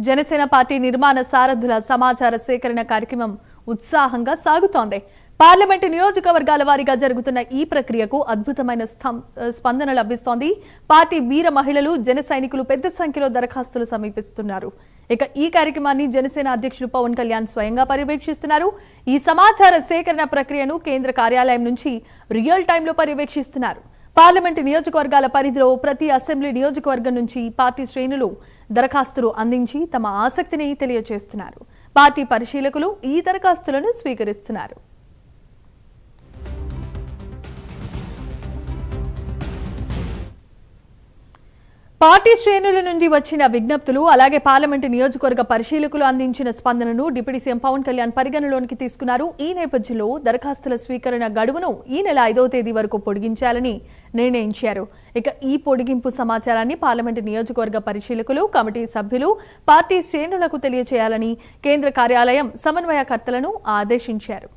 Janasena party నిర్మాణ సారథుల సమాచార సేకరణ కార్యక్రమం ఉత్సాహంగా సాగుతోంది. పార్లమెంటు నియోజకవర్గాల వారీగా జరుగుతున్న ఈ ప్రక్రియకు అద్భుతమైన స్పందన లభిస్తోంది. పార్టీ వీర మహిళలు, జన సైనికులు పెద్ద సంఖ్యలో దరఖాస్తులు సమర్పిస్తున్నారు. ఇక ఈ కార్యక్రమాన్ని జనసేన అధ్యక్షులు పవన్ కళ్యాణ్ స్వయంగా పర్యవేక్షిస్తున్నారు. ఈ సమాచార సేకరణ ప్రక్రియను కేంద్ర కార్యాలయం నుంచి రియల్ టైంలో పర్యవేక్షిస్తున్నారు. పార్లమెంటు నియోజకవర్గాల పరిధిలో ప్రతి అసెంబ్లీ నియోజకవర్గం నుంచి పార్టీ శ్రేణులు దరఖాస్తులు అందించి తమ ఆసక్తిని తెలియజేస్తున్నారు. పార్టీ పరిశీలకులు ఈ దరఖాస్తులను స్వీకరిస్తున్నారు. పార్టీ శ్రేణుల నుండి వచ్చిన విజ్ఞప్తులు, అలాగే పార్లమెంటు నియోజకవర్గ పరిశీలకులు అందించిన స్పందనను డిప్యూటీ సీఎం పవన్ కళ్యాణ్ పరిగణలోనికి తీసుకున్నారు. ఈ నేపథ్యంలో దరఖాస్తుల స్వీకరణ గడువును ఈ నెల 5వ తేదీ వరకు పొడిగించాలని నిర్ణయించారు. ఇక ఈ పొడిగింపు సమాచారాన్ని పార్లమెంటు నియోజకవర్గ పరిశీలకులు, కమిటీ సభ్యులు, పార్టీ శ్రేణులకు తెలియజేయాలని కేంద్ర కార్యాలయం సమన్వయకర్తలను ఆదేశించారు.